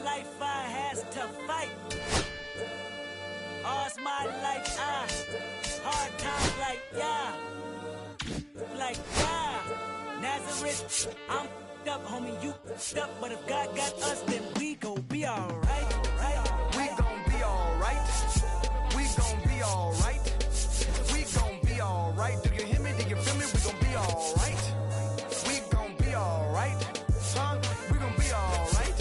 life I has to fight. All's my life hard times like Nazareth, I'm up, homie, you up, but if God got us, then we gon' be alright, right? We gon' be alright. We gon' be alright. We gon' be alright. Do you hear me? Do you feel me? We gon' be alright. We gon' be alright. Huh? We gon' be alright.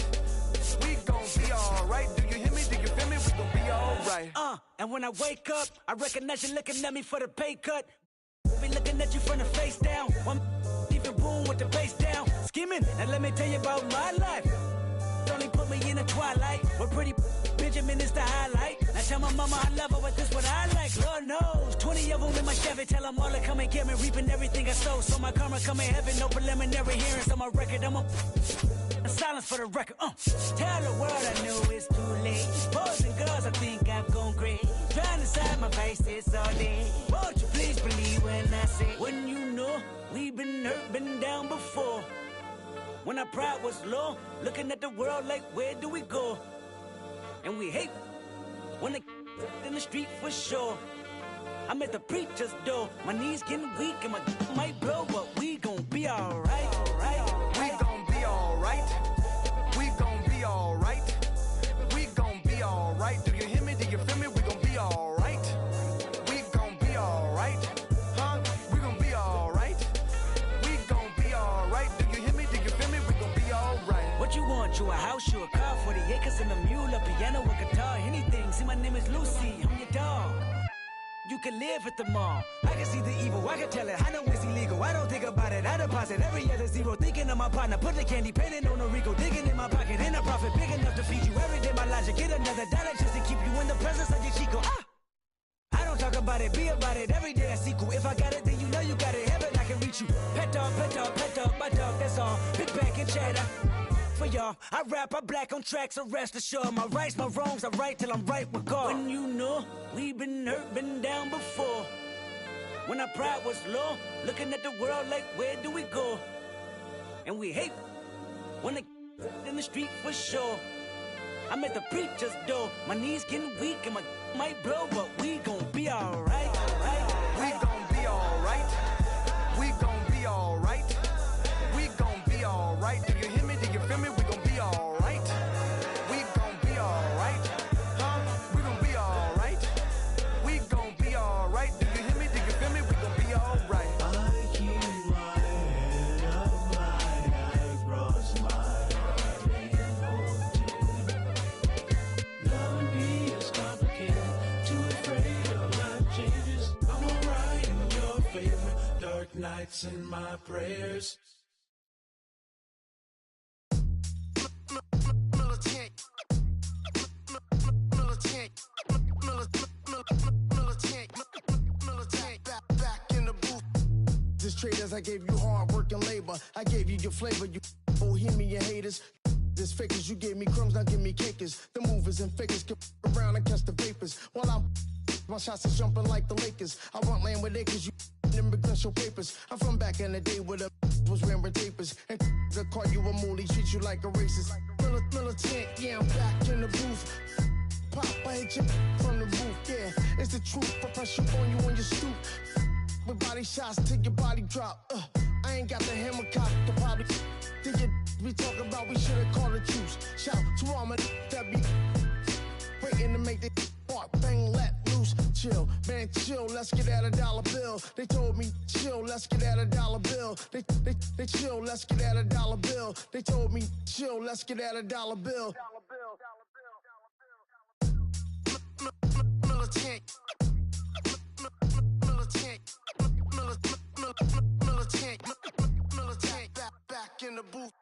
We gon' be alright. Do you hear me? Do you feel me? We gon' be alright. And when I wake up, I recognize you looking at me for the pay cut. Be looking at you from the face down. One even boom with the bass down. Skimming, and let me tell you about my life. Only put me in the twilight. We're pretty Benjamin is the highlight. Now tell my mama I love her, but this what I like. Lord knows, 20 of them in my Chevy. Tell them all to come and get me, reaping everything I sow. So my karma come in heaven, no preliminary hearings on my record. I'm a silence for the record. Tell the world I know it's too late. Boys and girls, I think I've gone crazy. Trying to side my vices all day. Won't you please believe when I say, when you know we've been hurt, been down before. When our pride was low, looking at the world like, where do we go? And we hate when they in the street for sure. I'm at the preacher's door. My knees getting weak and my might blow, but we gon' be alright, right? We gon' be alright. We gon' be alright. We gon' be alright. Do you hear me? Do you feel me? We gon' be alright. We gon' be alright. Huh? We gon' be alright. We gon' be alright. Do you hear me? Do you feel me? We gon' be alright. What you want? You a house, you a car, 40 acres and a mule, a piano, a guitar, anything. See, my name is Lucy, I'm your dog. You can live at the mall. I can see the evil, I can tell it. I know it's illegal. I don't think about it. I deposit every other zero. Thinking of my partner, put the candy, painting on a Rico. Digging in my pocket, in a profit big enough to feed you every day. My logic, get another dollar just to keep you in the presence of your Chico. I don't talk about it, be about it. Every day I sequel. If I got it, then you know you got it. Heaven, I can reach you. Pet dog, my dog, that's all. Big back and cheddar. For y'all, I rap, I black on tracks, so rest assured. My rights, my wrongs, I right till I'm right with God. When you know we've been hurt, been down before. When our pride was low, looking at the world like, where do we go? And we hate when they in the street for sure. I'm at the preacher's door. My knees getting weak and my might blow, but we gon' be alright, right? We gon' be alright. We gon' be alright. We gon' be alright. Do you hear me? Do you feel me? We gon' be alright. We gon' be alright. Huh? We gon' be alright. We gon' be alright. Do you hear me? Do you feel me? We gon' be alright. I keep my head up high. I cross my heart and hold you. Loving me is complicated. Too afraid of life changes. I'm alright in your favor. Dark nights and my prayers. Traders, I gave you hard work and labor. I gave you your flavor, you bohemian haters. This fakers, you gave me crumbs, now give me cakers. The movers and fakers get around and catch the vapors. While I'm my shots is jumping like the Lakers. I want land with acres, you immigrant show papers. I'm from back in the day where the was wearing tapers. And they'll call you a moolie, treat you like a racist. Militant, yeah, I'm back in the booth. Pop, I hit you from the roof, yeah. It's the truth, I press you on you on your stoop. With body shots till your body drop. I ain't got the hammer cock to probably think it we talk about. We should've called a truce. Shout to all my that be waiting to make the part bang let loose. Chill, man, chill. Let's get at $1 bill. They told me chill. Let's get at $1 bill. They chill. Let's get at $1 bill. They told me chill. Let's get at $1 bill. Militant. Militant, back in the booth.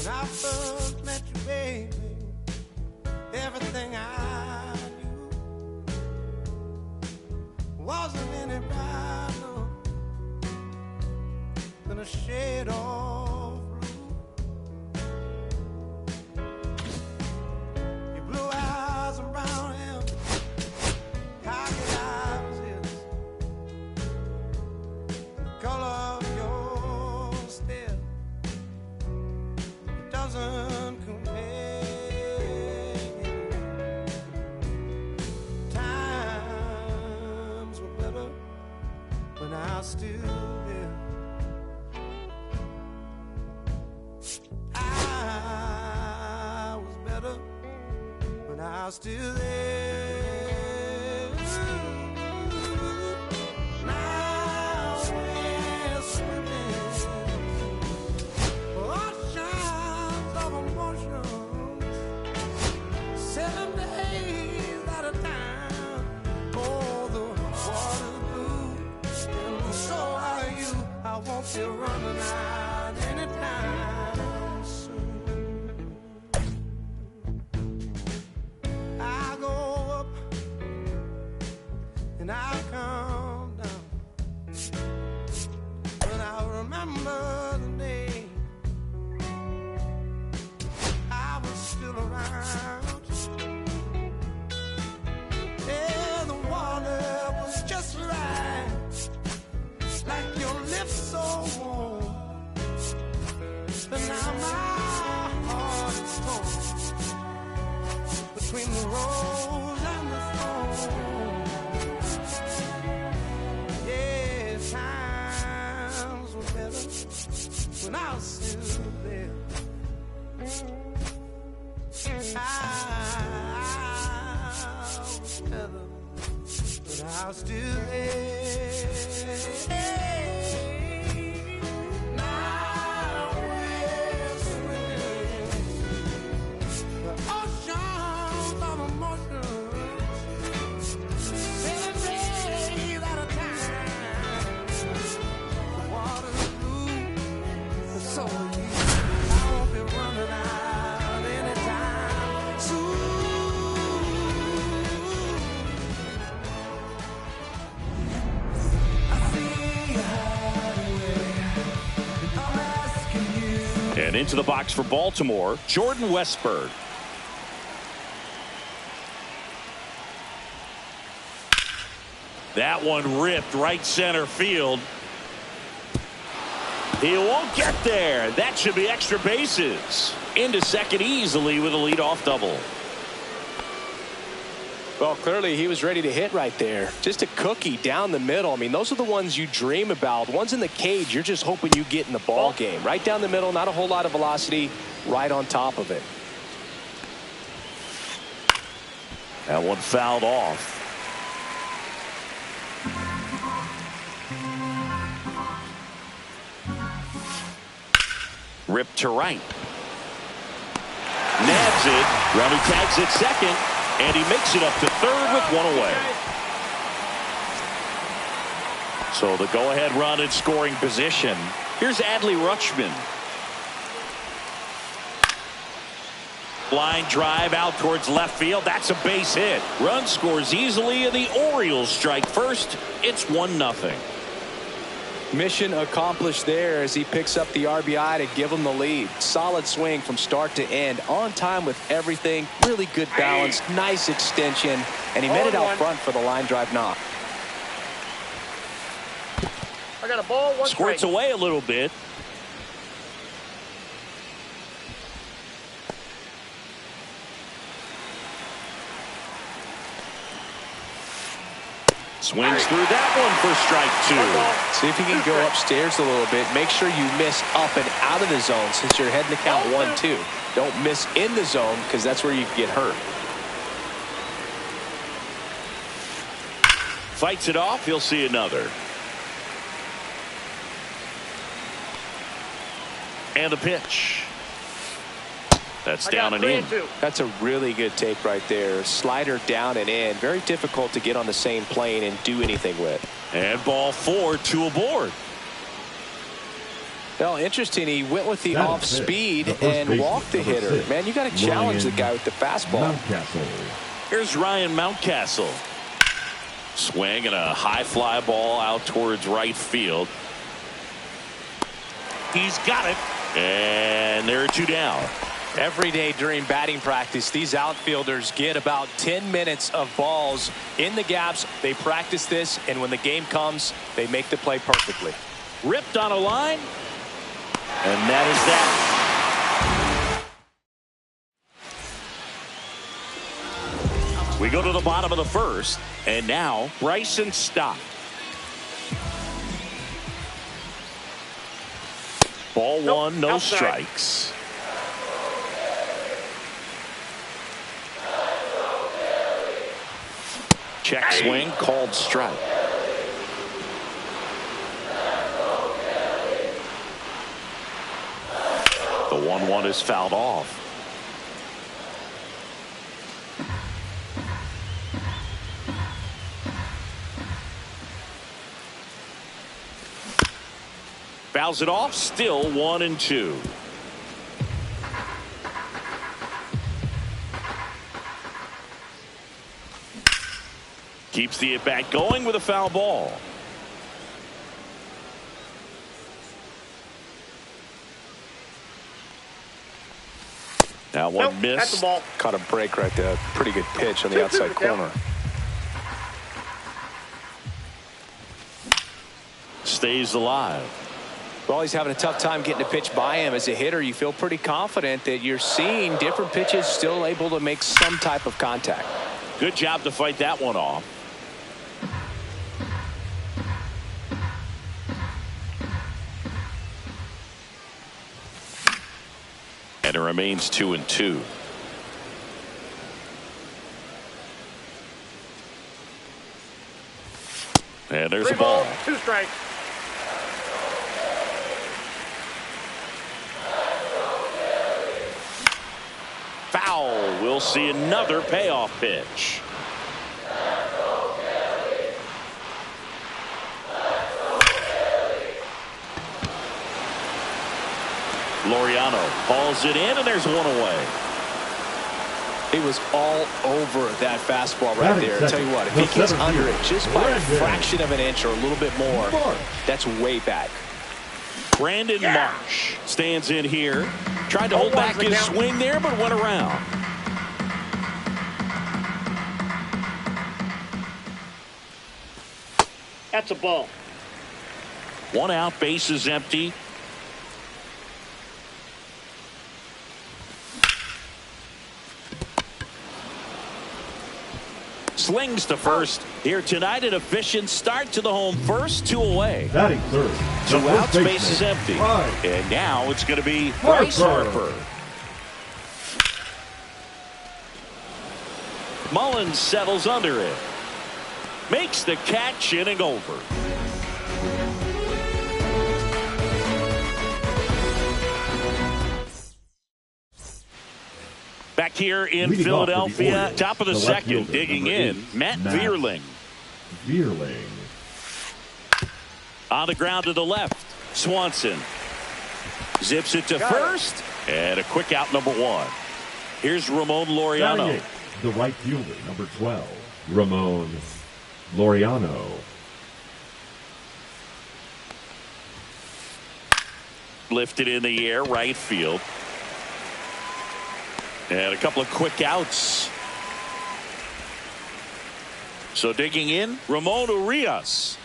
When I first met you, baby, everything I knew wasn't any brighter than a shade of blue. Your blue eyes and brown hair, cocky eyes, the color of your stare doesn't compare. Times were better when I was still there. I was better when I was still there. Now we're swimming oceans of emotions, 7 days at a time. Oh, the water's blue, and so are you. I won't be running out anytime soon. I go up and I come down, but I remember the day I was still around. Yeah, the water was just right, like your lips so warm. But now my heart is torn between the rose and the thorn. Yeah, times were better when I was still there. I was I'll still lay. Now we're swimming the oceans of emotion, 7 days at a time. The water's blue, but so are you. I won't be running out anytime soon. And into the box for Baltimore, Jordan Westburg. That one ripped right center field. He won't get there. That should be extra bases. Into second easily with a leadoff double. Well, clearly he was ready to hit right there. Just a cookie down the middle. I mean, those are the ones you dream about. Ones in the cage, you're just hoping you get in the ball game. Right down the middle, not a whole lot of velocity, right on top of it. That one fouled off. Ripped to right. Nabs it. Roundey tags it second. And he makes it up to third with one away. So the go-ahead run in scoring position. Here's Adley Rutschman. Line drive out towards left field. That's a base hit. Run scores easily, and the Orioles strike first. It's 1-0. Mission accomplished there as he picks up the RBI to give him the lead. Solid swing from start to end. On time with everything. Really good balance. Nice extension. And he made it out front for the line drive knock. I got a ball, one Squirts strike. away a little bit. Swings through that one for strike two. See if you can go upstairs a little bit. Make sure you miss up and out of the zone since you're heading to count 1-2. Don't miss in the zone because that's where you can get hurt. Fights it off. He'll see another. And the pitch. That's down and in. That's a really good take right there. Slider down and in. Very difficult to get on the same plane and do anything with. And ball 4, 2 aboard. Well, interesting. He went with the off speed and walked the hitter. Man, you got to challenge the guy with the fastball. Here's Ryan Mountcastle. Swing and a high fly ball out towards right field. He's got it. And there are 2 down. Every day during batting practice, these outfielders get about 10 minutes of balls in the gaps. They practice this, and when the game comes, they make the play perfectly. Ripped on a line. And that is that. We go to the bottom of the first. And now Bryson Stott. Ball 1, no strikes. Check swing, called strike. The 1-1 is fouled off. Fouls it off, still 1-2. Keeps the at-bat going with a foul ball. Now one miss. That's the ball. Caught a break right there. Pretty good pitch on the outside corner. Stays alive. Well, he's having a tough time getting a pitch by him. As a hitter, you feel pretty confident that you're seeing different pitches still able to make some type of contact. Good job to fight that one off. And it remains 2-2. And there's 3 a ball. balls, 2 strikes. Foul. We'll see another payoff pitch. Laureano hauls it in, and there's one away. He was all over that fastball right there. I tell you what, if he gets under it just by a fraction of an inch or a little bit more, that's way back. Brandon Marsh stands in here. Tried to hold back his swing there, but went around. That's a ball. 1 out, bases empty. Slings to first here tonight. An efficient start to the home first. 2 away. Batting third. 2 outs, bases empty. And now it's going to be Bryce Harper. Mullins settles under it. Makes the catch, inning over. Back here in Leading Philadelphia, top of the second, digging in, Matt Vierling. On the ground to the left, Swanson zips it to first, and a quick out, number 1. Here's Ramon Laureano. The right fielder, number 12, Ramon Laureano. Lifted in the air, right field. And a couple of quick outs. So digging in, Ramon Urias.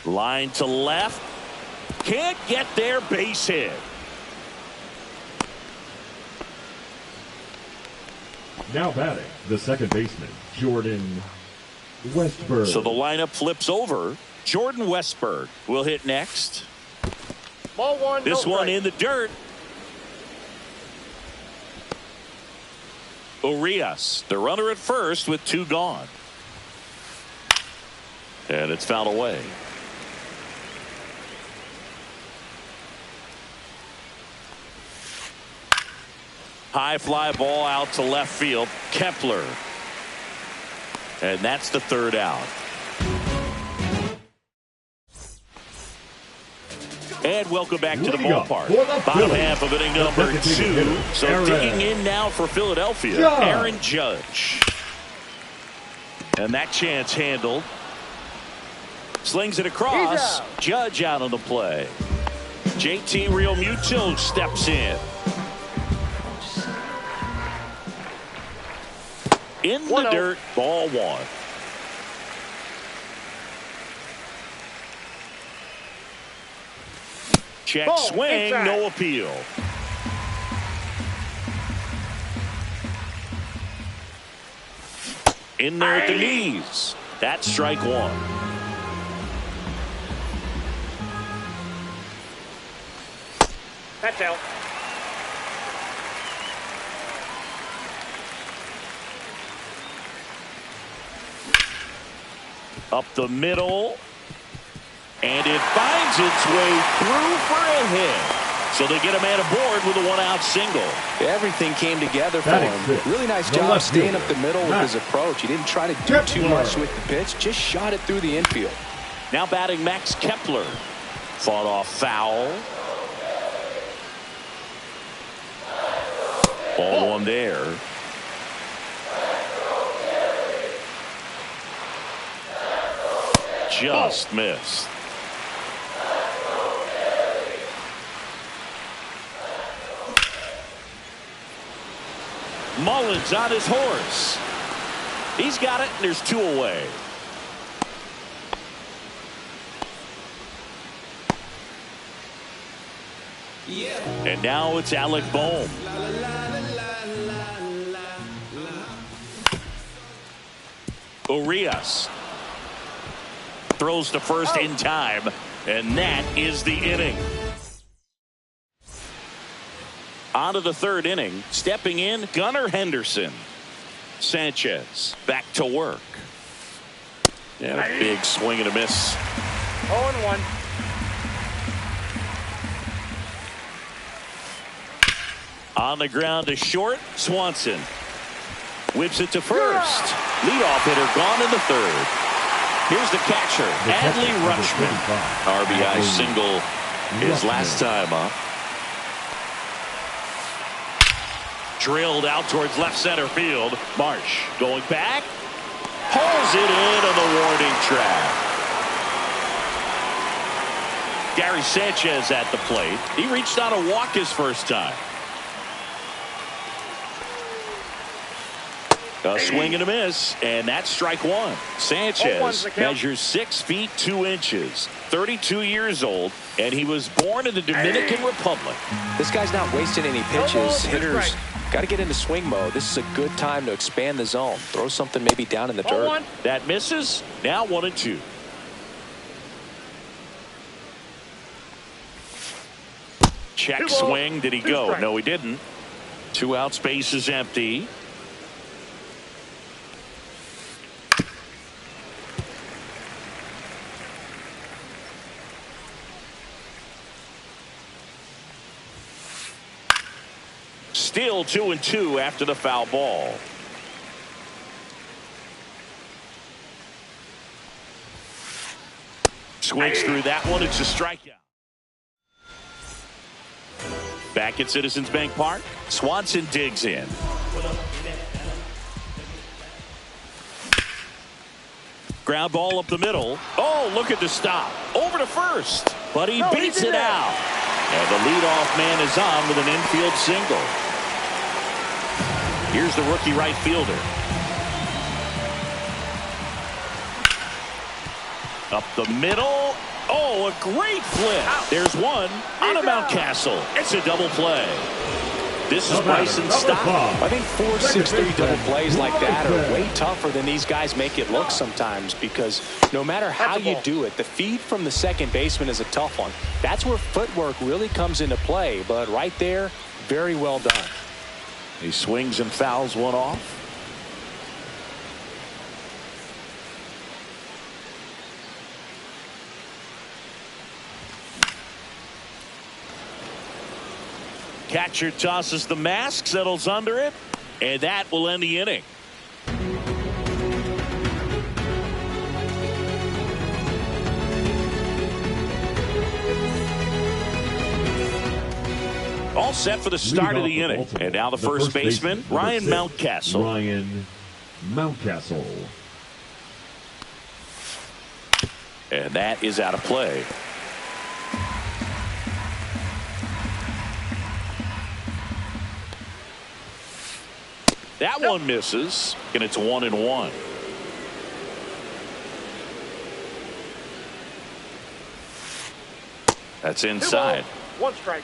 Line to left. Can't get there, base hit. Now batting, the second baseman, Jordan Westburg. So the lineup flips over. Jordan Westburg will hit next. Ball 1, This one in the dirt. Urias, the runner at first with 2 gone. And it's fouled away. High fly ball out to left field. Kepler. And that's the 3rd out. And welcome back to the ballpark. Bottom half of inning number 2. So digging in now for Philadelphia, Aaron Judge. And that chance handled. Slings it across. Judge out on the play. JT Realmuto steps in. In the dirt, ball 1. Check swing, no appeal. In there at the knees. That's strike 1. That's out. Up the middle. And it finds its way through for a hit. So they get a man aboard with a 1-out single. Everything came together for him. Really nice job staying up the middle with his approach. He didn't try to do too much with the pitch. Just shot it through the infield. Now batting Max Kepler. Fought off foul. Ball 1 there. Just missed. Mullins on his horse. He's got it, and there's 2 away. And now it's Alec Bohm. Urias throws to first in time, and that is the inning. On to the 3rd inning. Stepping in, Gunnar Henderson. Sanchez back to work. And a big swing and a miss. 0-1. On the ground to short. Swanson whips it to first. Leadoff hitter gone in the third. Here's the catcher, Adley Rutschman. RBI single his last time up. Drilled out towards left center field. Marsh going back. Pulls it in on the warning track. Gary Sanchez at the plate. He reached out a walk his first time. A swing and a miss, and that's strike one. Sanchez measures 6 feet 2 inches, 32 years old, and he was born in the Dominican Republic. This guy's not wasting any pitches. Hitters got to get into swing mode. This is a good time to expand the zone. Throw something maybe down in the dirt. That misses. Now 1-2. Check swing. Did he go? No, he didn't. 2 outs, base is empty. Still 2-2 after the foul ball. Swings through that one. It's a strikeout. Back at Citizens Bank Park. Swanson digs in. Ground ball up the middle. Oh, look at the stop. Over to first. But he beats it out. And the leadoff man is on with an infield single. Here's the rookie right fielder. Up the middle. Oh, a great flip. There's one on a Mountcastle. It's a double play. This is Bryson Stott. I think 4-6-3 double plays like that are way tougher than these guys make it look sometimes, because no matter how you do it, the feed from the second baseman is a tough one. That's where footwork really comes into play, but right there, very well done. He swings and fouls one off. Catcher tosses the mask, settles under it, and that will end the inning. All set for the start of the inning. And now the first baseman, Ryan Mountcastle. Ryan Mountcastle. And that is out of play. That one misses, and it's 1-1. That's inside. 1 strike.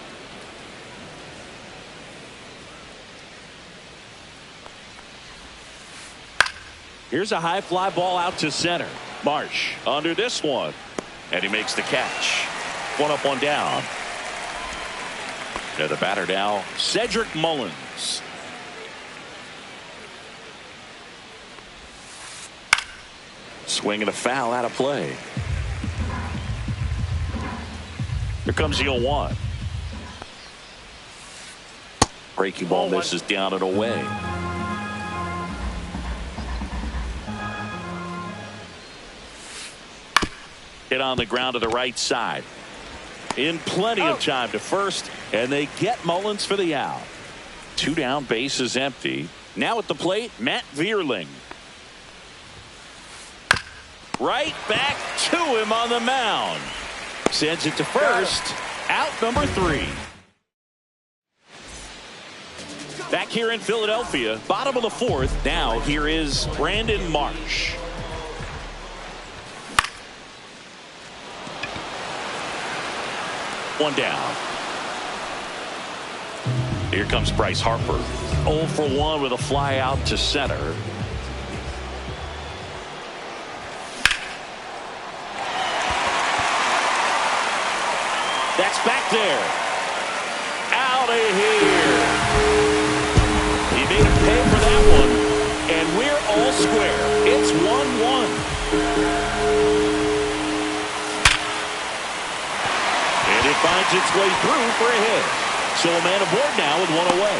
Here's a high fly ball out to center. Marsh under this one, and he makes the catch. 1 up, 1 down. The batter now, Cedric Mullins. Swing and a foul, out of play. Here comes the 0-1. Breaking ball misses down and away. Hit on the ground to the right side. In plenty of time to first, and they get Mullins for the out. 2 down, base is empty. Now at the plate, Matt Vierling. Right back to him on the mound. Sends it to first. Out number 3. Back here in Philadelphia, bottom of the 4th. Now here is Brandon Marsh. One down. Here comes Bryce Harper. 0 for 1 with a fly out to center. That's back there. Out of here. He made him pay for that one. And square. It's 1-1. And it finds its way through for a hit. So a man aboard now with one away.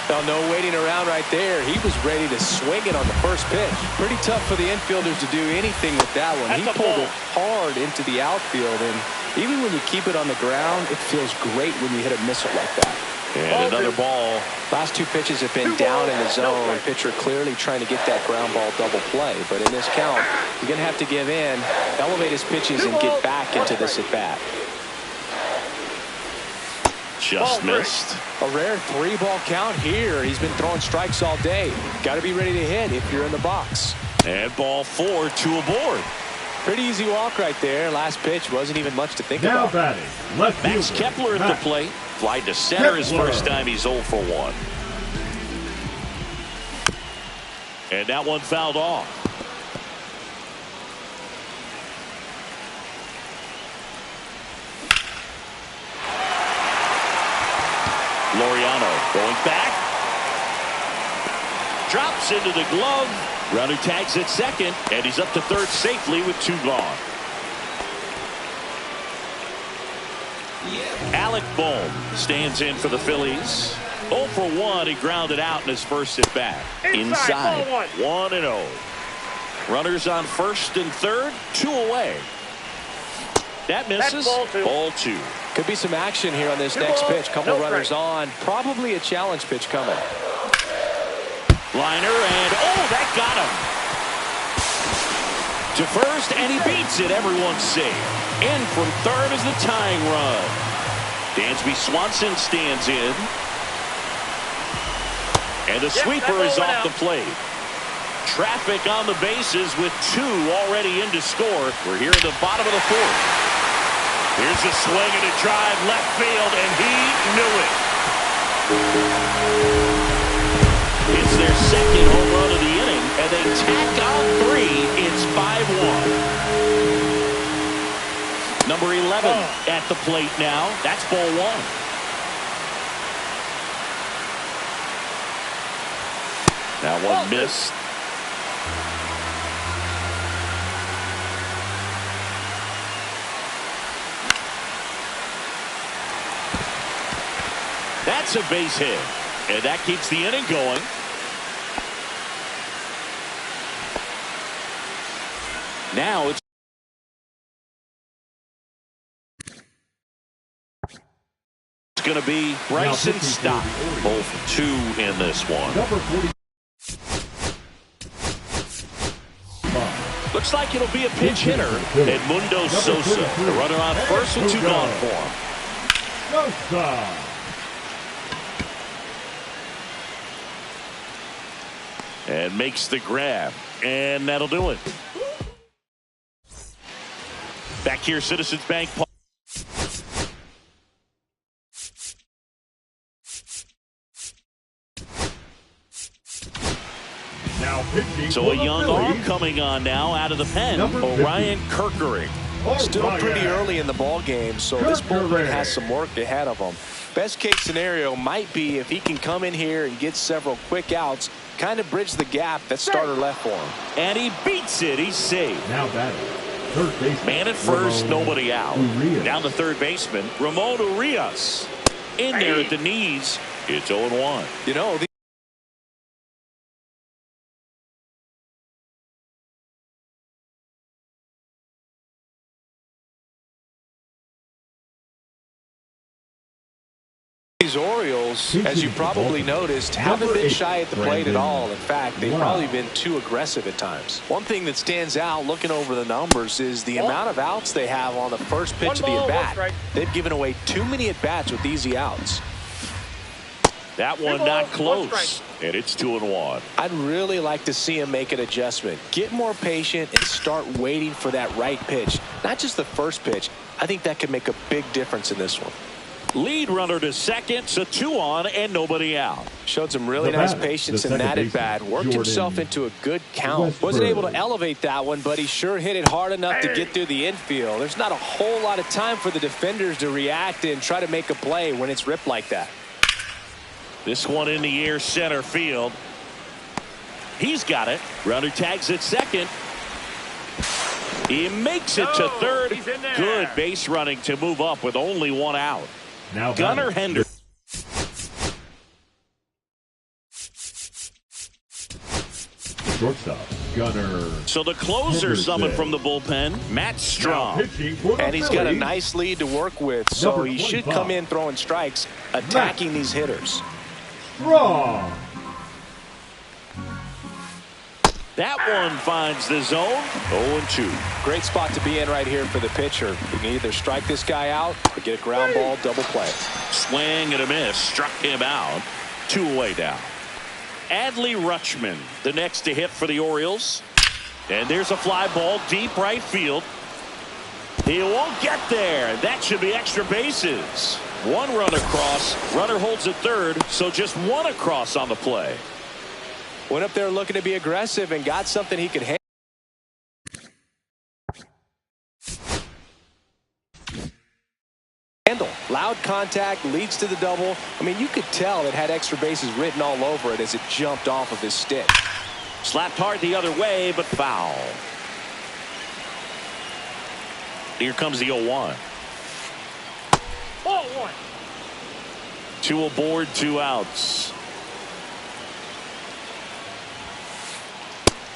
Well, no waiting around right there. He was ready to swing it on the first pitch. Pretty tough for the infielders to do anything with that one. He pulled it hard into the outfield, and even when you keep it on the ground, it feels great when you hit a missile like that. And another ball. Last two pitches have been down in the zone. Pitcher clearly trying to get that ground ball double play. But in this count, you're going to have to give in, elevate his pitches, and get back into this at-bat. Just missed. A rare 3-ball count here. He's been throwing strikes all day. Got to be ready to hit if you're in the box. And ball 4, 2 aboard. Pretty easy walk right there. Last pitch wasn't even much to think Now about. batting, left Max fielder, Kepler at Max the plate. Fly to center his Kepler. first time. He's 0 for 1. And that one fouled off. Laureano going back. Drops into the glove. Runner tags at second, and he's up to third safely with 2 gone. Alec Bohm stands in for the Phillies. 0 for 1. He grounded out in his first at bat. Inside. 1-0. Runners on first and third. 2 away. That misses. Ball 2. Could be some action here on this next pitch. Couple runners on. Probably a challenge pitch coming. Liner, and that got him. To first, and he beats it. Everyone's safe. In from third is the tying run. Dansby Swanson stands in. And the sweeper is off the plate. Traffic on the bases with 2 already in to score. We're here in the bottom of the 4th. Here's a swing and a drive left field, and he knew it. It's their second home run of the inning, and they tack on 3. It's 5-1. Number 11 at the plate now. That's ball 1. That one missed. That's a base hit, and that keeps the inning going. Now it's going to be Bryson Stott. Both 2 in this one. Number 40. Looks like it'll be a pinch hitter. Edmundo Sosa, the runner on first with 2 gone for him. Sosa. And makes the grab. And that'll do it. Back here, Citizens Bank Park. So a young arm coming on now out of the pen. Orion Kerkering. Still pretty early in the ball game, so this bullpen has some work ahead of him. Best case scenario might be if he can come in here and get several quick outs, kind of bridge the gap that starter left for him. And he beats it. He's safe. Now batting, third baseman. Man at first, Ramon nobody out. Urias. Down the third baseman, Ramon Urias. In there at the knees. It's 0-1. You know, these Orioles, as you probably noticed, haven't been shy at the plate at all. In fact, they've probably been too aggressive at times. One thing that stands out looking over the numbers is the amount of outs they have on the first pitch of the at-bat. They've given away too many at-bats with easy outs. That one not close. And it's 2-1. I'd really like to see him make an adjustment. Get more patient and start waiting for that right pitch. Not just the first pitch. I think that could make a big difference in this one. Lead runner to second, so 2 on and nobody out. Showed some really nice patience in that at bat. Worked himself into a good count. Wasn't able to elevate that one, but he sure hit it hard enough to get through the infield. There's not a whole lot of time for the defenders to react and try to make a play when it's ripped like that. This one in the air center field. He's got it. Runner tags at second. He makes it to third. Good base running to move up with only one out. Now Gunnar Henderson. Shortstop, Gunnar. So the closer summoned from the bullpen, Matt Strahm. And he's got a nice lead to work with, so Number he should 25. come in throwing strikes, attacking these hitters. Strahm. That one finds the zone. 0-2. Great spot to be in right here for the pitcher. You can either strike this guy out or get a ground ball double play. Swing and a miss. Struck him out. 2 away now. Adley Rutschman, the next to hit for the Orioles. And there's a fly ball deep right field. He won't get there. That should be extra bases. 1 run across. Runner holds at third, so just 1 across on the play. Went up there looking to be aggressive and got something he could handle. Loud contact leads to the double. I mean, you could tell it had extra bases written all over it as it jumped off of his stick. Slapped hard the other way, but foul. Here comes the 0-1. Ball 1. 2 aboard, 2 outs.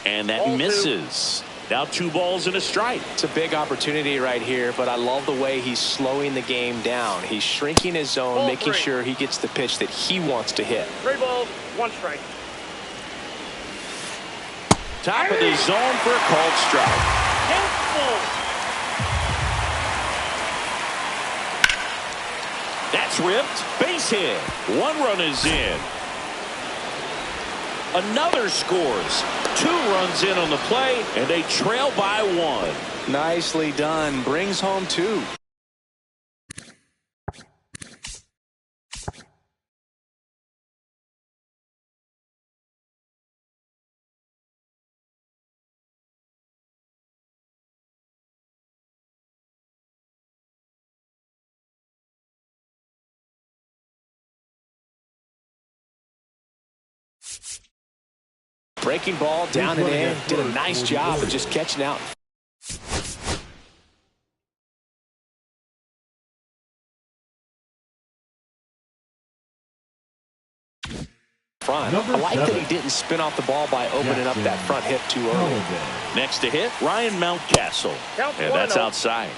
And that Ball 2. misses. Now 2 balls and a strike. It's a big opportunity right here, but I love the way he's slowing the game down. He's shrinking his zone, Ball making 3. sure he gets the pitch that he wants to hit. 3 balls, 1 strike. Top of the zone for a called strike. That's ripped. Base hit. 1 run is in. Another scores. 2 runs in on the play, and they trail by 1. Nicely done. Brings home 2. Breaking ball down and in. Did a nice job of just catching out. Front. I like that he didn't spin off the ball by opening up that front hip too early. Next to hit, Ryan Mountcastle. And that's outside.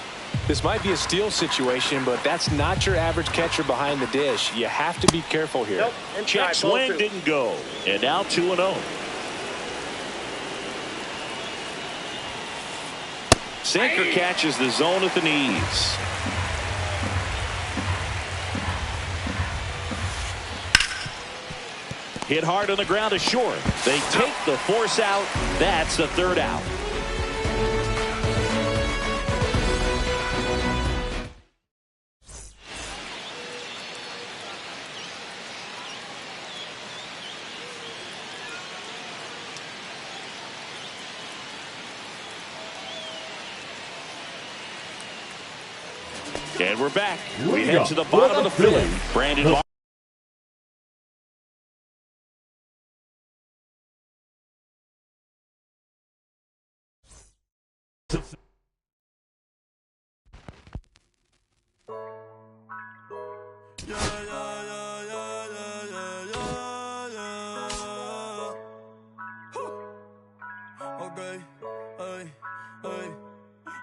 This might be a steal situation, but that's not your average catcher behind the dish. You have to be careful here. Nope. Check Inside, ball swing 2. didn't go. And now 2-0. Sinker catches the zone at the knees. Hit hard on the ground to short. They take the force out. That's the 3rd out. And we're back. We head to the bottom of the 5th. Brandon Martin.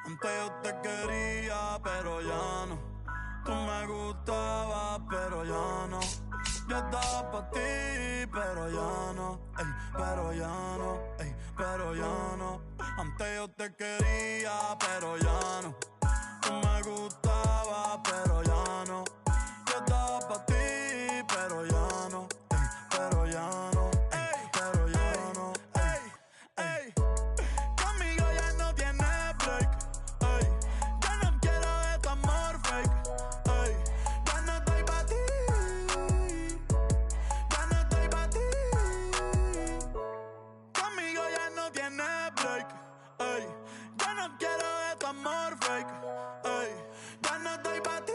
Antes yo te quería, pero ya no. Tú me gustabas, pero ya no. Yo estaba pa' ti, pero ya no. Ey, pero ya no, ey, pero ya no. Antes yo te quería, pero ya no. Tú me gustabas, pero ya no. Yo estaba pa' ti, pero ya no. Ey, pero ya no, ey, pero ya no. Ey, ey. Conmigo ya no tienes break. Ey, ya no quiero de tu amor fake. Ey, ya no estoy pa' ti. Ya no estoy pa' ti. Conmigo ya no tienes break. Ey, ya no quiero de tu amor fake. Ey, ya no estoy pa' ti.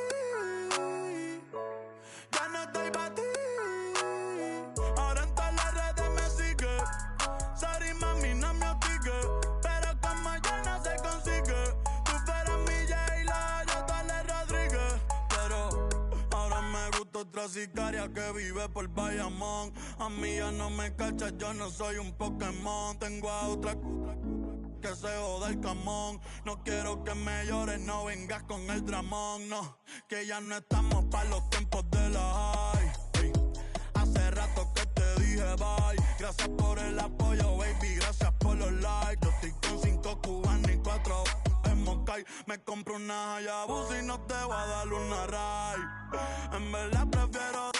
otra sicaria que vive por Bayamón. A mí ya no me cachas, yo no soy un Pokémon. Tengo a otra que se joda el camón. No quiero que me llores, no vengas con el dramón. No, que ya no estamos pa' los tiempos de la high. Ey, hace rato que te dije bye. Gracias por el apoyo, baby, gracias por los likes. Yo estoy con 5 cubanos y 4 en Moscay. Me compro una Hayabusa y no te voy a dar una ray. En verdad prefiero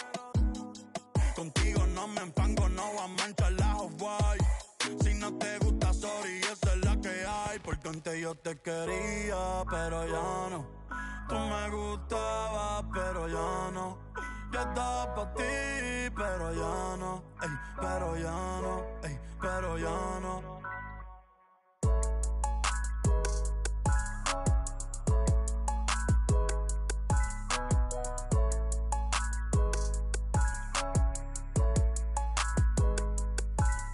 contigo, no me empango, no voy a manchar la Off-White. Si no te gusta, sorry, esa es la que hay. Porque antes yo te quería, pero ya no. Tú me gustabas, pero ya no. Yo estaba pa' ti, pero ya no. Ey, pero ya no, ey, pero ya no.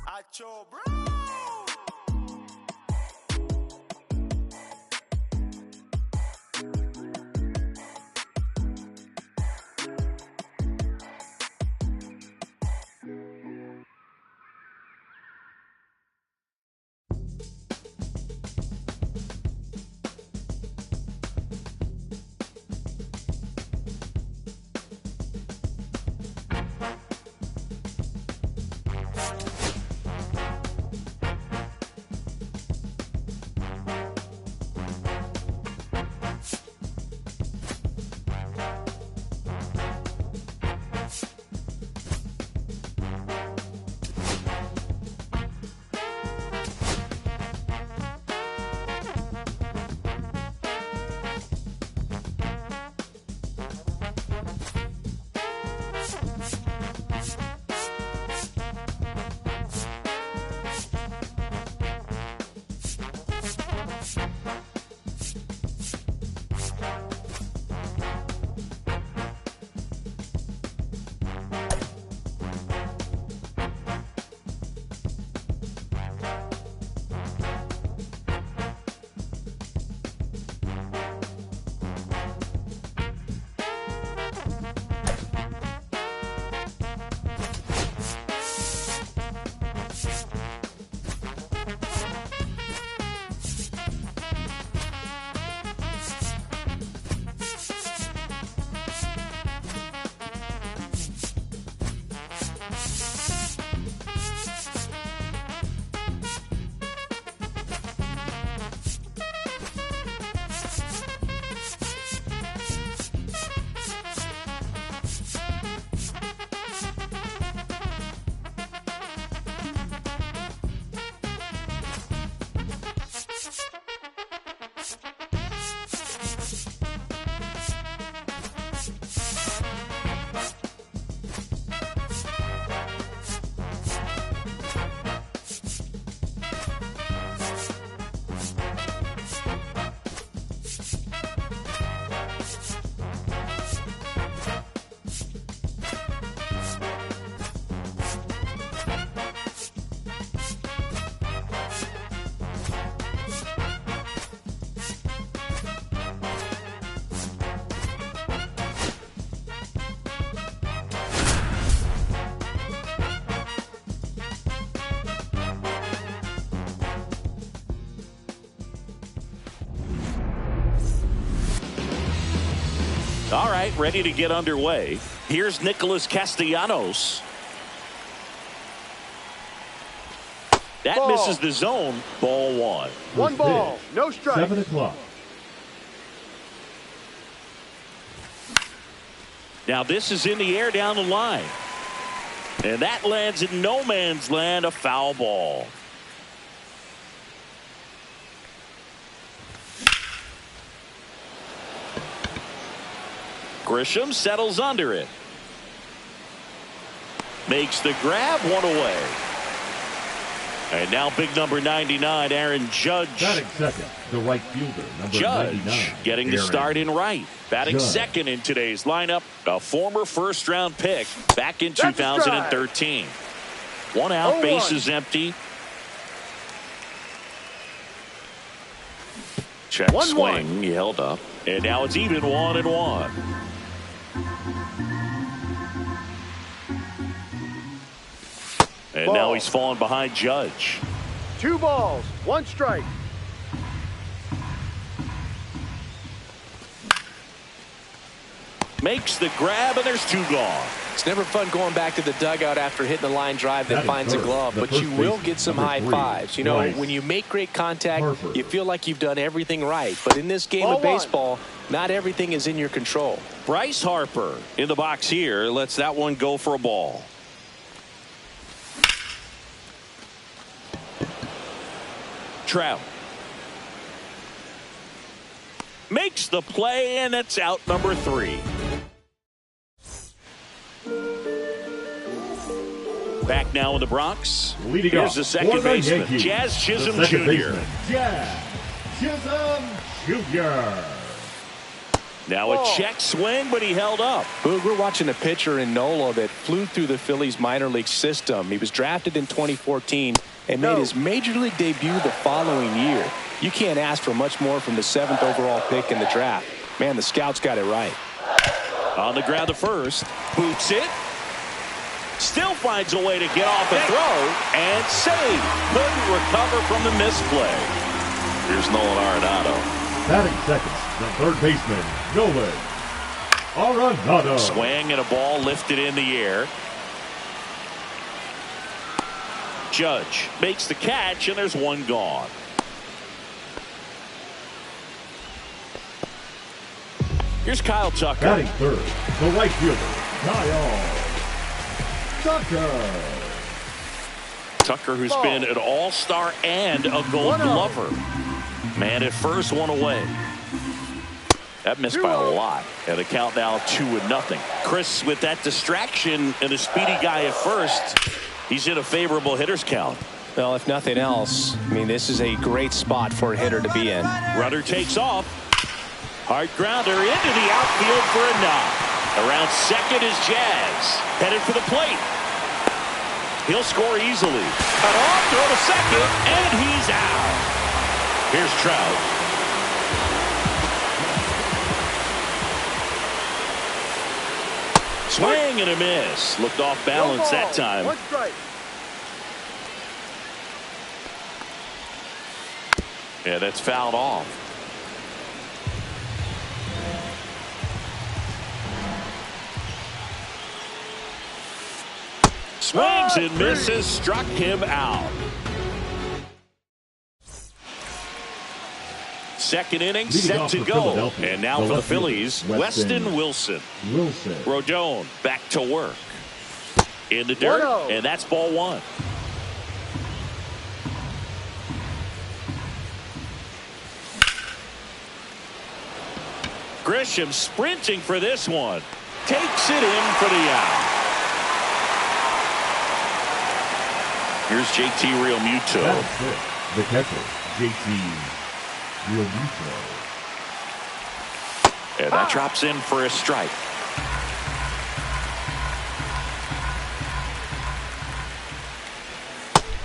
Acho, bro. All right, ready to get underway. Here's Nicholas Castellanos. That Ball. misses the zone. Ball one. One ball, no strike. 7 o'clock. Now this is in the air down the line. And that lands in no man's land, a foul ball. Grisham settles under it. Makes the grab, one away. And now big number 99, Aaron Judge. Batting second, the right fielder, number Judge 99. getting the Aaron start in right. Batting Judge. second in today's lineup, a former first-round pick back in 2013. One out, 0-1. bases empty. Check 1-1. swing, he held up. And now it's even 1-1. And now he's fallen behind Judge. 2 balls, 1 strike. Makes the grab, and there's 2 gone. It's never fun going back to the dugout after hitting a line drive that finds a glove, but you will get some high fives. You know, when you make great contact, you feel like you've done everything right. But in this game of baseball, not everything is in your control. Bryce Harper in the box here lets that one go for a ball. Trout makes the play, and it's out number 3. Back now in the Bronx. Here's the second baseman, Jazz Chisholm Jr. Jazz Chisholm Jr. Now a check swing, but he held up. We're watching a pitcher in Nola that flew through the Phillies minor league system. He was drafted in 2014 and made his major league debut the following year. You can't ask for much more from the 7th overall pick in the draft. Man, the scouts got it right. On the ground to first, boots it. Still finds a way to get off a throw and save. Couldn't recover from the misplay. Here's Nolan Arenado. Batting seconds, the third baseman, Nolan Arenado. Swing and a ball lifted in the air. Judge makes the catch, and there's 1 gone. Here's Kyle Tucker. Batting third, the right fielder, Kyle Tucker. Tucker, who's been an all-star and a Gold Glover. Man at first, 1 away. That missed by a lot. And the count now 2-0. Chris, with that distraction and a speedy guy at first, he's in a favorable hitter's count. Well, if nothing else, I mean, this is a great spot for a hitter to be in. Runner takes off. Hard grounder into the outfield for a knock. Around second is Jazz. Headed for the plate. He'll score easily. An off throw to second, and he's out. Here's Trout. Swing and a miss. Looked off balance that time. 1 strike. Yeah, that's fouled off. Swings and misses, struck him out. Second inning set to go. And now for the Phillies, Weston Wilson. Rodon back to work. In the dirt, and that's ball 1. Grisham sprinting for this one. Takes it in for the out. Here's JT Realmuto. The catcher, JT Realmuto. And that drops in for a strike.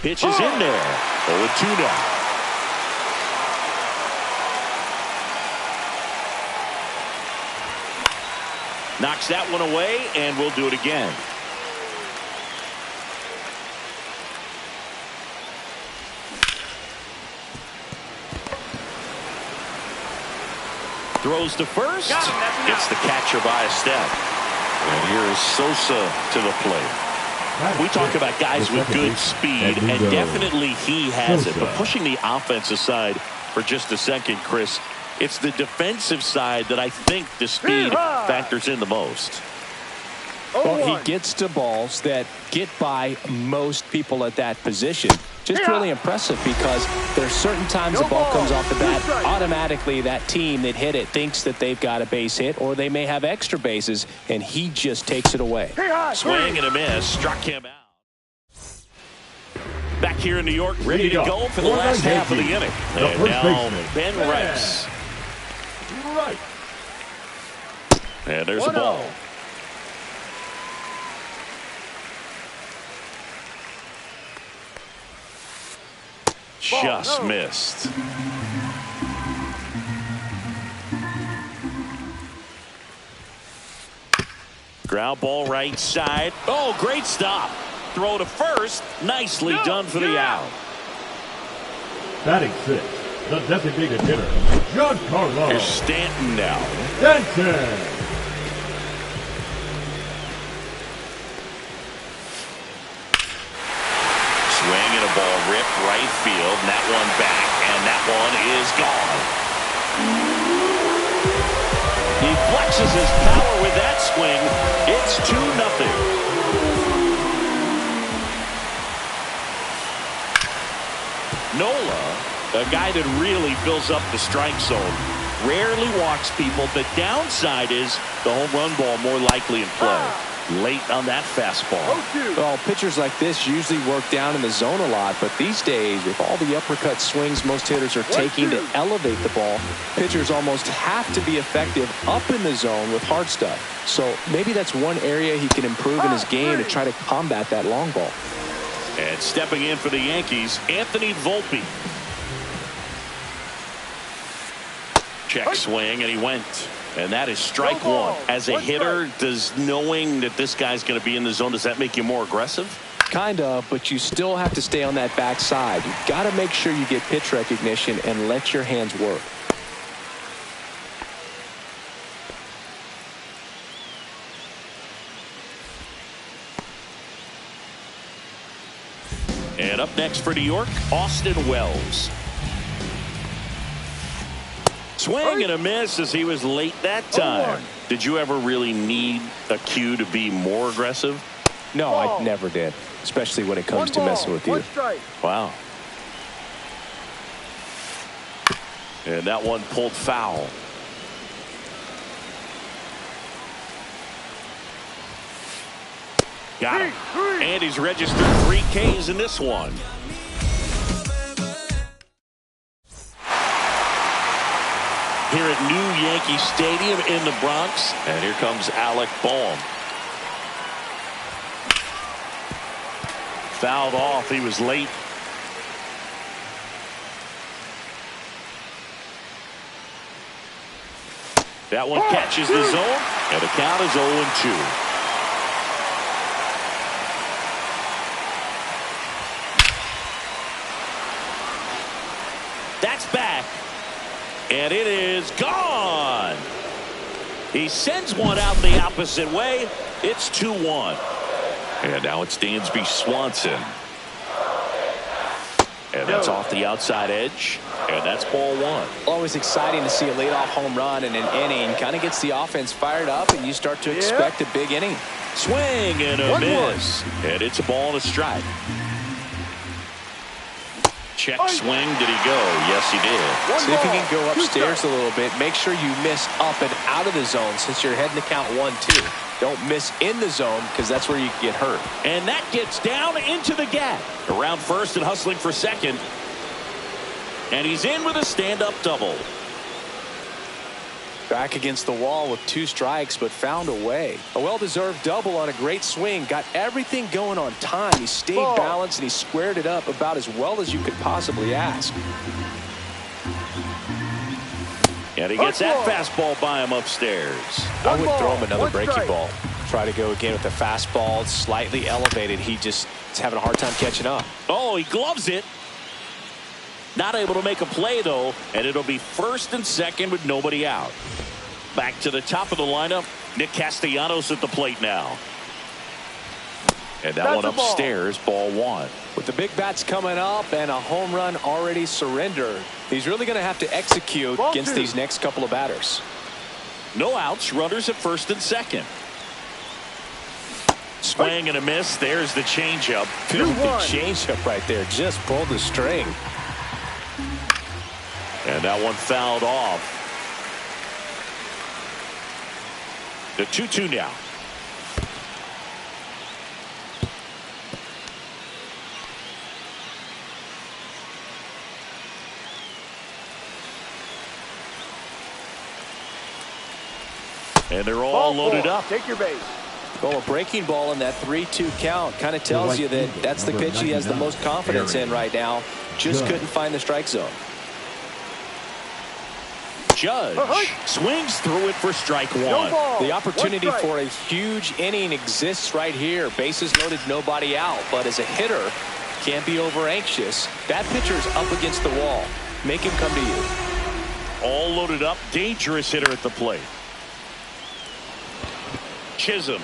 Pitch is in there. 0-2 now. Knocks that one away, and we'll do it again. Throws to first. Gets the catcher by a step. And here is Sosa to the plate. We talk about guys with good speed, and definitely he has it. But pushing the offense aside for just a second, Chris, it's the defensive side that I think the speed factors in the most. Well, he gets to balls that get by most people at that position. Just really impressive, because there's certain times the ball comes off the bat, automatically that team that hit it thinks that they've got a base hit, or they may have extra bases, and he just takes it away. Swing and a miss, struck him out. Back here in New York, ready to go for the last half of the inning. And now Ben Rice. And there's a ball. Just missed. Ground ball right side. Oh, great stop. Throw to first. Nicely done for the out. Batting 6, the designated hitter, Giancarlo. Here's Stanton now. Stanton. Swing and a ball ripped right field. And that one back. And that one is gone. He flexes his power with that swing. It's 2-0. Nola, a guy that really fills up the strike zone, rarely walks people. The downside is the home run ball more likely in play. Late on that fastball. Well, pitchers like this usually work down in the zone a lot, but these days, with all the uppercut swings most hitters are taking to elevate the ball, pitchers almost have to be effective up in the zone with hard stuff. So maybe that's one area he can improve in his game to try to combat that long ball. And stepping in for the Yankees, Anthony Volpe. Check swing, and he went. And that is strike one. As a hitter, does knowing that this guy's going to be in the zone, does that make you more aggressive? Kind of, but you still have to stay on that backside. You've got to make sure you get pitch recognition and let your hands work. And up next for New York, Austin Wells. Swing and a miss as he was late that time. Did you ever really need a cue to be more aggressive? No, I never did, especially when it comes to messing with you. Wow. And that one pulled foul. Got him. And he's registered 3 Ks in this one. Here at New Yankee Stadium in the Bronx. And here comes Alec Boehm. Fouled off. He was late. That one catches the zone. And the count is 0-2. That's back. And it is gone. He sends one out the opposite way. It's 2-1. And now it's Dansby Swanson. And that's off the outside edge. And that's ball 1. Always exciting to see a leadoff home run in an inning. Kind of gets the offense fired up, and you start to expect a big inning. Swing and a miss. And it's a ball and a strike. Check swing. Did he go? Yes, he did. See if you can go upstairs a little bit. Make sure you miss up and out of the zone since you're heading to count 1-2. Don't miss in the zone because that's where you can get hurt. And that gets down into the gap. Around first and hustling for second. And he's in with a stand-up double. Back against the wall with 2 strikes, but found a way. A well-deserved double on a great swing. Got everything going on time. He stayed balanced and he squared it up about as well as you could possibly ask. And he gets that fastball by him upstairs. I would throw him another breaking ball. Try to go again with the fastball. It's slightly elevated. He just is having a hard time catching up. Oh, he gloves it. Not able to make a play, though, and it'll be first and second with nobody out. Back to the top of the lineup, Nick Castellanos at the plate now. And that one upstairs, ball 1. With the big bats coming up and a home run already surrendered, he's really going to have to execute against these next couple of batters. No outs, runners at first and second. Swing and a miss. There's the changeup. Filthy changeup right there. Just pulled the string. And that one fouled off. The 2-2 now. And they're all loaded up. Take your base. Well, a breaking ball in that 3-2 count kind of tells you that that's the pitch he has the most confidence in right now. Just couldn't find the strike zone. Judge swings through it for strike one. No ball. The opportunity One strike. for a huge inning exists right here. Bases loaded, nobody out. But as a hitter, can't be over anxious. That pitcher is up against the wall. Make him come to you. All loaded up. Dangerous hitter at the plate. Chisholm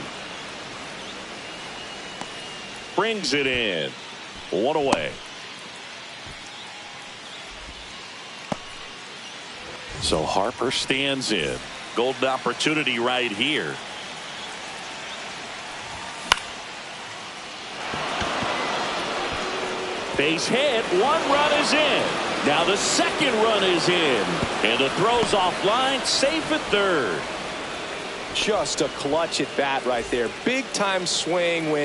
brings it in. One away. So Harper stands in. Golden opportunity right here. Base hit. One run is in. Now the second run is in. And the throw's offline. Safe at third. Just a clutch at bat right there. Big time swing when.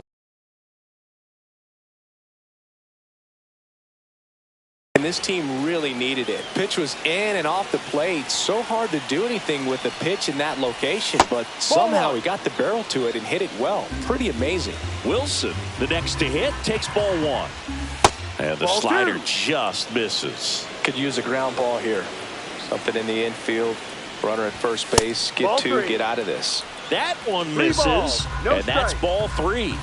And this team really needed it. Pitch was in and off the plate. So hard to do anything with the pitch in that location, but somehow he got the barrel to it and hit it well. Pretty amazing. Wilson, the next to hit, takes ball one. And the Ball slider two. just misses. Could use a ground ball here. Something in the infield. Runner at first base. Get Ball two, three. get out of this. That one Three misses. balls, no And that's strike. ball three.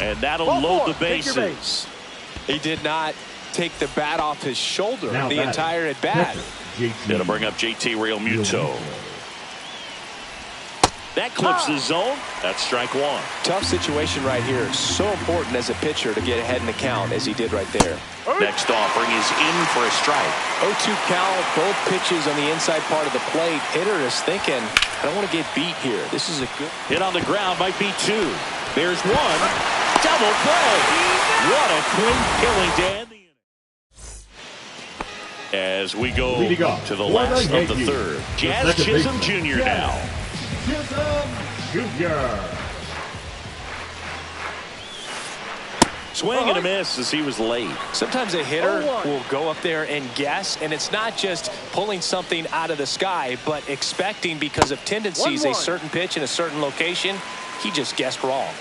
And that'll Ball load four, the take your bases. base. He did not take the bat off his shoulder Now the batting, entire at bat. JT It'll bring up JT Realmuto. That clips the zone. That's strike one. Tough situation right here. So important as a pitcher to get ahead in the count as he did right there. Next offering is in for a strike. 0-2 count, both pitches on the inside part of the plate. Hitter is thinking, I don't want to get beat here. This is a good Hit on the ground might be two. There's one. Double play. What a clean killing to end the inning. As we go Leading off to the for last the of the Yankees, third. the Jazz second Chisholm baseman, Jr. Jazz now. Chisholm Jr. Swing and a miss as he was late. Sometimes a hitter 0-1. will go up there and guess, and it's not just pulling something out of the sky, but expecting because of tendencies 1-1. a certain pitch in a certain location. He just guessed wrong.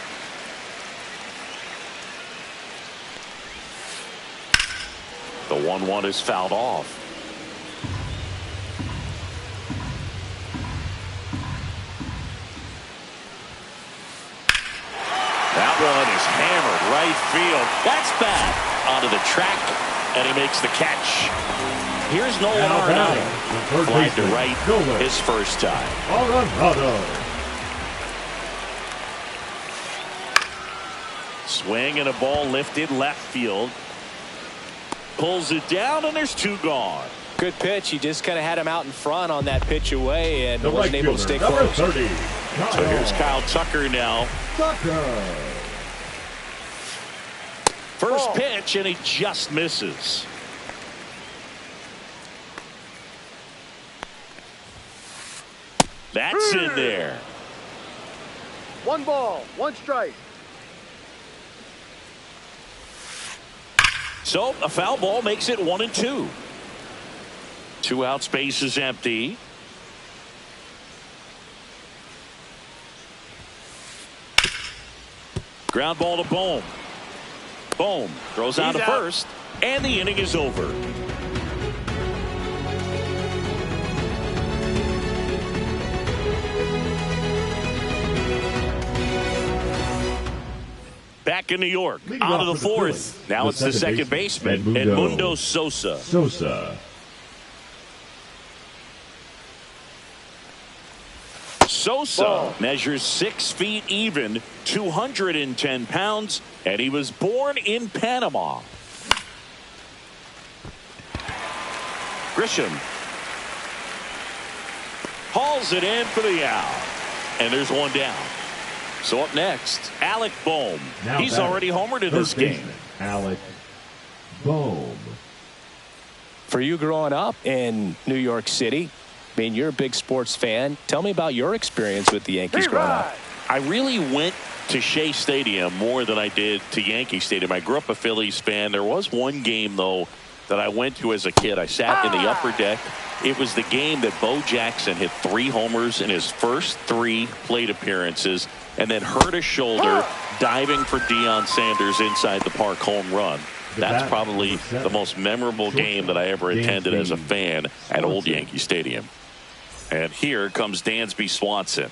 The 1-1 is fouled off. That one is hammered right field. That's back onto the track, and he makes the catch. Here's Nolan Now batting, Arenado. the third Fly to baseman, right Nolan his first time. Arenado. Swing and a ball lifted left field. Pulls it down, and there's two gone. Good pitch. He just kind of had him out in front on that pitch away and The wasn't right able to stay fielder, number close. 30. So here's Kyle Tucker now. Tucker. First Ball. pitch, and he just misses. That's in there. One ball, one strike. So a foul ball makes it 1-2. 2 out, space is empty. Ground ball to Bohm. Bohm throws out to He's out. first, and the inning is over. Back in New York, Leading out of off the for the fourth. Phillies, Now the it's the second second baseman, baseman, Edmundo Sosa. Sosa. Sosa Ball. measures 6 feet even, 210 pounds, and he was born in Panama. Grisham hauls it in for the out, and there's one down. So up next, Alec Bohm. Now He's batting, already homered in third this game. baseman, Alec Bohm. For you growing up in New York City, I mean, you're a big sports fan. Tell me about your experience with the Yankees growing up. I really went to Shea Stadium more than I did to Yankee Stadium. I grew up a Phillies fan. There was one game, though, that I went to as a kid. I sat in the upper deck. It was the game that Bo Jackson hit 3 homers in his first 3 plate appearances and then hurt his shoulder diving for Deion Sanders inside the park home run. That's probably the most memorable game that I ever attended as a fan at Old Yankee Stadium. And here comes Dansby Swanson.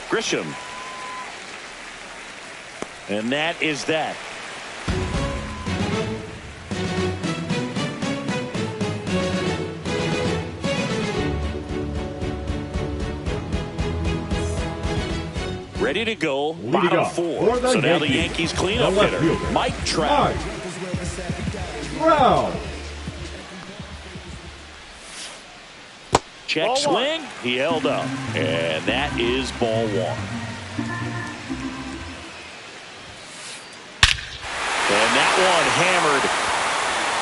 Grisham. And that is that. Ready to go, bottom four. So now the Yankees cleanup hitter, Mike Trout. Check swing, he held up, and that is ball one. And that one hammered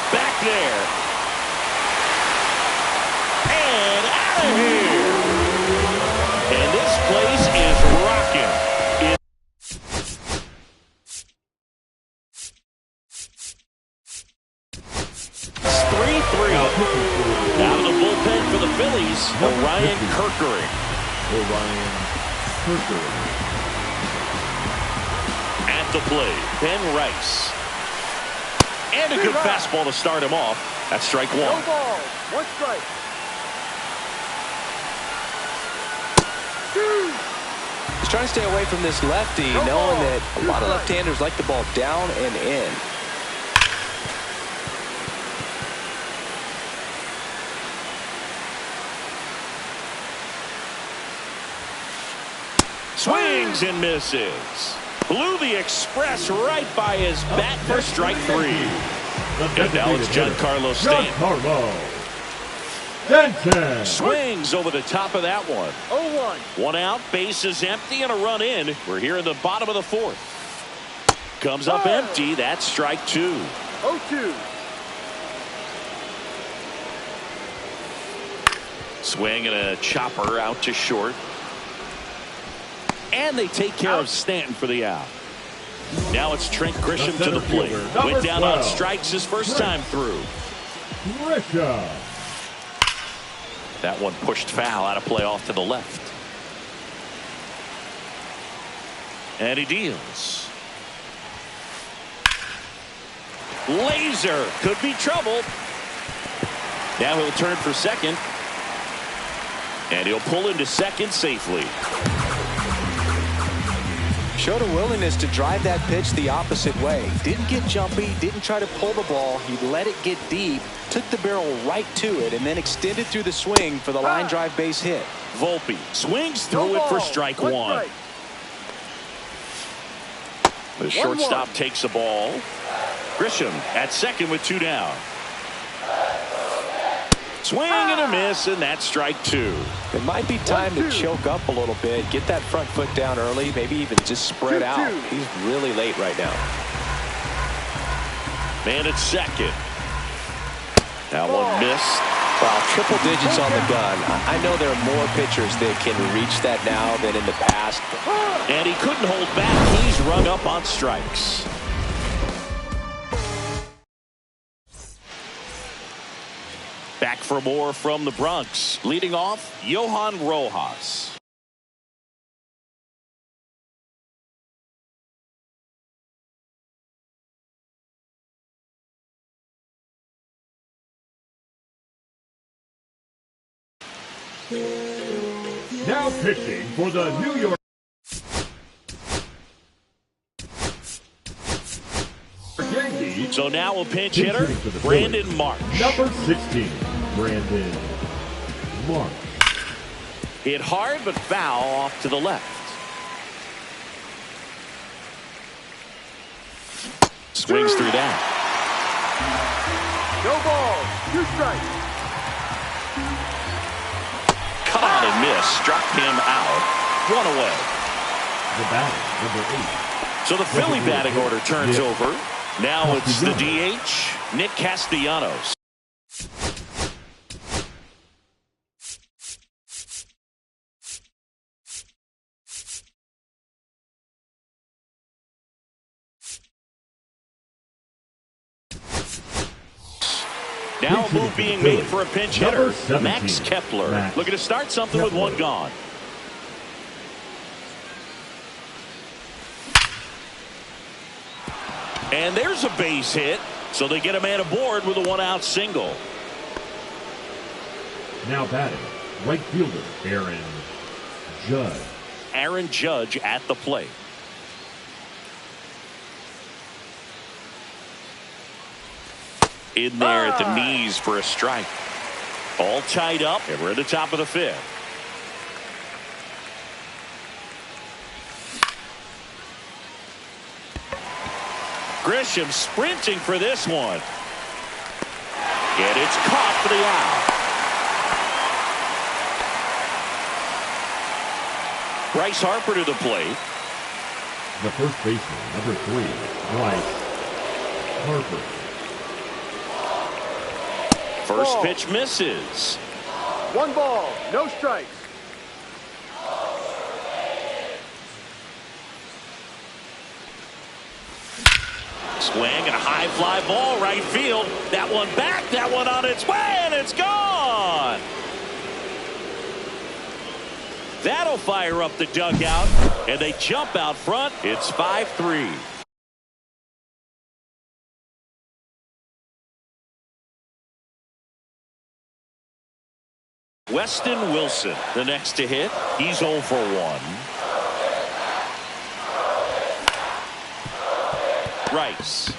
back there. And out of here. And this place is rocking. It's 3-3. Out of the bullpen for the Phillies, Orion Kerkering. At the plate, Ben Rice. And a good fastball to start him off. That's strike one. No ball, one strike. He's trying to stay away from this lefty, knowing that a lot of left-handers like the ball down and in. Swings and misses. Blew the express right by his bat for strike three. And now it's Giancarlo Stanton. Swings over the top of that one. 0-1. One out, bases empty, and a run in. We're here in the bottom of the fourth. Comes up empty. That's strike two. 0-2. Swing and a chopper out to short. And they take care of Stanton for the out. Now it's Trent Grisham to the plate. Went down on strikes his first time through. That one pushed foul out of play off to the left. And he deals. Laser could be trouble. Now he'll turn for second. And he'll pull into second safely. Showed a willingness to drive that pitch the opposite way. Didn't get jumpy, didn't try to pull the ball. He let it get deep, took the barrel right to it, and then extended through the swing for the line drive base hit. Volpe swings through it for strike one. The shortstop takes the ball. Grisham at second with two down. Swing and a miss, and that's strike two. It might be time to choke up a little bit, get that front foot down early, maybe even just spread out. He's really late right now. Man at second. That one missed. Wow, triple digits on the gun. I know there are more pitchers that can reach that now than in the past. And he couldn't hold back. He's rung up on strikes. Back for more from the Bronx. Leading off, Johan Rojas. Now pitching for the New York Yankees. So now a pinch hitter, Brandon Marsh. Number 16, Brandon Marsh. Hit hard but foul off to the left. Swings through that. No ball, two strikes. Caught and missed, struck him out. One away. The batter, number 8. So the Philly batting order turns over. Now it's the DH, Nick Castellanos. Now a move being made for a pinch hitter, Max Kepler. Looking to start something with one gone. And there's a base hit, so they get a man aboard with a one-out single. Now batting, right fielder Aaron Judge. Aaron Judge at the plate. In there at the knees for a strike. All tied up, and we're at the top of the fifth. Grisham sprinting for this one. And it's caught for the out. Bryce Harper to the plate. The first baseman, number 3, Bryce Harper. First ball. pitch misses. 1 ball, no strikes. Swing and a high fly ball right field. That one back, that one on its way, and it's gone. That'll fire up the dugout, and they jump out front. It's 5-3. Weston Wilson, the next to hit. He's 0 for 1. Rice.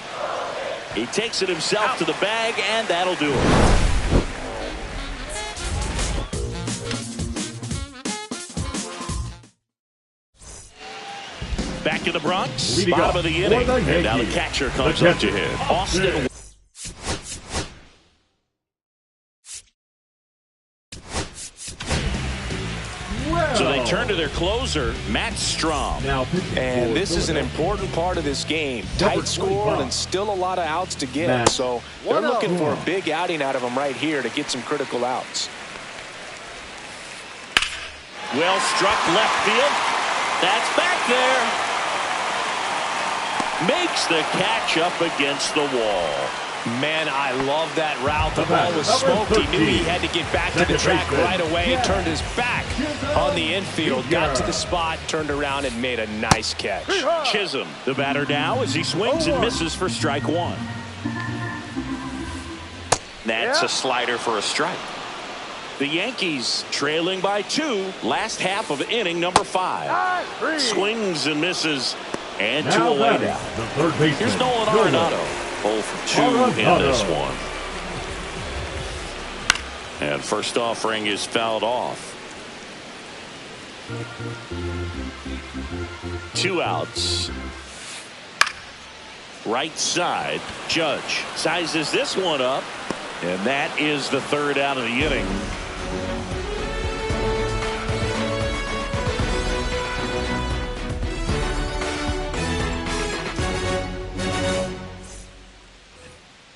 He takes it himself to the bag, and that'll do it. Back in the Bronx, bottom of the inning, and now the catcher comes up to hit. Austin. So they turn to their closer, Matt Strom. And this is an important part of this game. Tight score and still a lot of outs to get. So they're looking for a big outing out of him right here to get some critical outs. Well struck left field. That's back there. Makes the catch up against the wall. Man, I love that route. The ball was smoked. He knew he had to get back to the track right away and turned his back on the infield. Got to the spot, turned around, and made a nice catch. Chisholm, the batter now, as he swings and misses for strike 1. That's a slider for a strike. The Yankees trailing by 2. Last half of inning number 5. Swings and misses. And 2 away now. Here's Nolan Arenado. 0 for 2 in this one. And first offering is fouled off. 2 outs. Right side. Judge sizes this one up. And that is the 3rd out of the inning.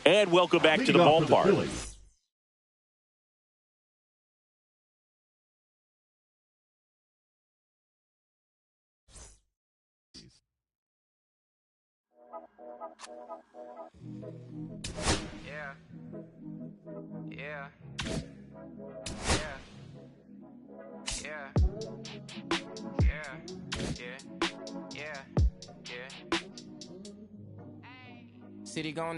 And welcome back to the ballpark. Yeah. Yeah. Yeah. Yeah. Yeah. Yeah. Yeah. City going